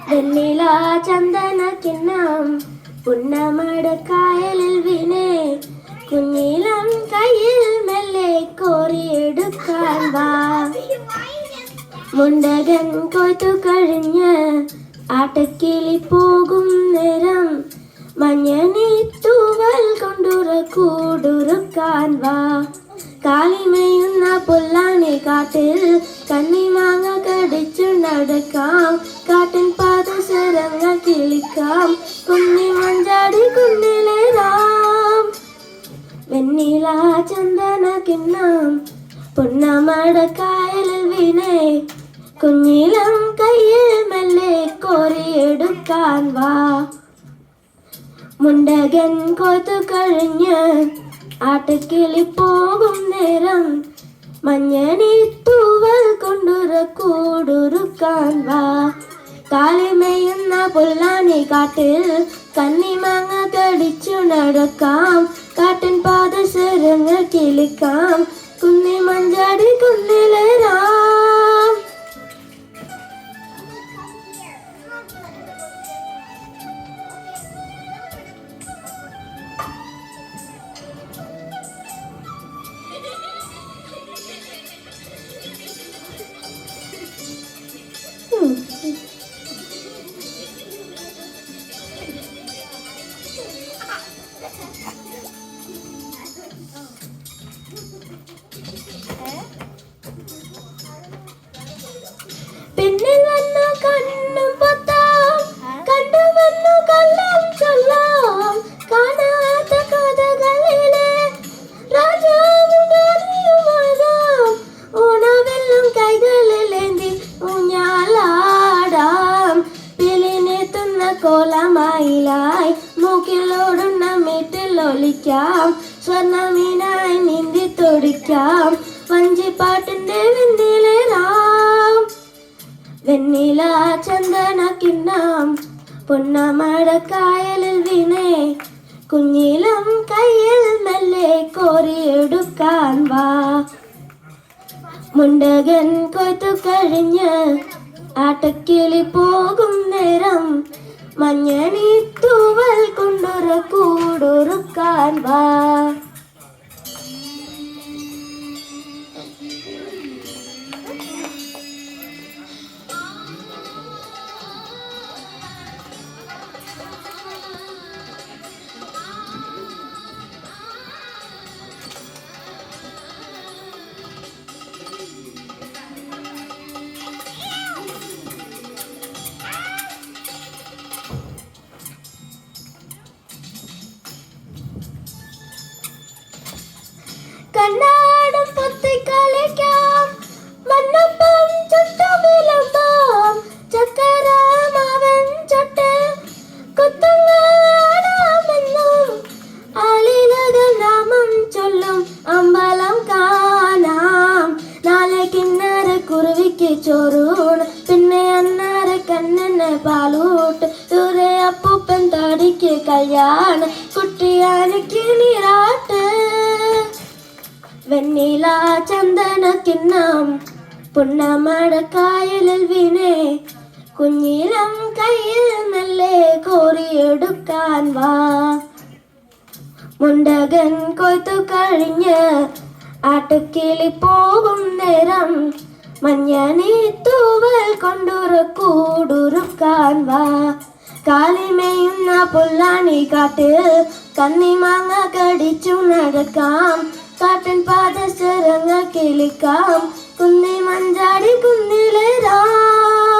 വെണ്ണില ചന്ദന കിണ്ണം പുന്നമടക്കായലിൽ വീണേ കുഞ്ഞിലം കയ്യിൽ മെല്ലെ കോരിയെടുക്കാൻ വാ. മുണ്ടകൻ കൊയ്ത്തു കഴിഞ്ഞ് ആട്ടക്കിളി പോകും നേരം മഞ്ഞണി തൂവൽ കൊണ്ടുറ കൂടുറുക്കാൻ വാ. കാലിമേയുന്ന പുല്ലാനി കാട്ടിൽ കണ്ണിമാങ്ങ കടിച്ചു നടക്കാം. കാട്ടിൻ പാദസരങ്ങൾ കിളിക്കാം. കുന്നി മഞ്ചാടി കുന്നിലേറാം. വെണ്ണില ചന്ദന കിണ്ണം പുന്നമടക്കായലിൽ വീണേ കുഞ്ഞിലം കയ്യിൽ മെല്ലെ കോരിയെടുക്കാൻ വാ. മുണ്ടകൻ കൊയ്ത്തു കഴിഞ്ഞ് ആട്ടക്കിളി പോകും നേരം മഞ്ഞണി തൂവൽ കൊണ്ടുറ കൂടുറുക്കാൻ വാ. കാലിമേയുന്ന പുല്ലാനി കാട്ടിൽ കന്നിമാങ്ങ കടിച്ചു നടക്കാം. കാട്ടിൻ പാദസരങ്ങൾ കിളിക്കാം. കുന്നി മഞ്ചാടി കുന്നിലേറാം. പിന്നിൽ വന്നു കണ്ണും പൊത്താം. കണ്ടുവന്നു കള്ളം ചൊല്ലാം. കാണാത്ത കഥകളിലെ രാജാവും രാണിയുമാകാം. ഓണവെല്ലും കൈകളിലേന്തി ഊഞ്ഞാലാടാം. പിലിനെത്തുന്ന കോലമയിലായി മൂക്കിലോടുന്ന മീറ്റിൽ ഒലിക്കാം. സ്വർണ്ണമീനായി നീന്തി തൊടിക്കാം. വഞ്ചിപ്പാട്ടിന്റെ വെണ്ണിലേറാം. വെണ്ണില ചന്ദന കിണ്ണം പുന്നമടക്കായലിൽ വീണേ കുഞ്ഞിലം കയ്യിൽ മെല്ലെ കോരിയെടുക്കാൻ വാ. മുണ്ടകൻ കൊയ്ത്തു കഴിഞ്ഞ് ആട്ടക്കിളി പോകും നേരം മഞ്ഞണി തൂവൽ കൊണ്ടുറ കൂടുറുക്കാൻ വാ. കണ്ണാടും പൊത്തി കളിക്കാം. മണ്ണപ്പം ചുട്ടു വിളമ്പാം. ചക്കരമാവൻ ചുട്ട് കുത്തുങ്ങാടാമെന്നും ആളിലകൾ നാമം ചൊല്ലും അമ്പലം കാണാം. നാളെ കിണ്ണറ കുരുവിക്ക് ചോറൂണ്. പിന്നെ അന്നാര കണ്ണന് പാലൂട്ട്. ദൂരെ അപ്പൂപ്പൻ താടിക്ക് കല്യാണം. കുട്ടിയാനക്ക് നീരാട്ട്. വെണ്ണില ചന്ദന കിണ്ണം പുന്നമടക്കായലിൽ വീണേ കുഞ്ഞിലം കയ്യിൽ മെല്ലെ കോരിയെടുക്കാൻ വാ. മുണ്ടകൻ കൊയ്ത്തു കഴിഞ്ഞ് ആട്ടക്കിളി പോകും നേരം മഞ്ഞണി തൂവൽ കൊണ്ടുറ കൂടുറുക്കാൻ വാ. കാലിമേയുന്ന പുല്ലാനി കാട്ടിൽ കന്നിമാങ്ങ കടിച്ചു നടക്കാം. കാട്ടിൻ പാദസരങ്ങൾ കിളിക്കാം. കുന്നി മഞ്ചാടി കുന്നിലേറാം.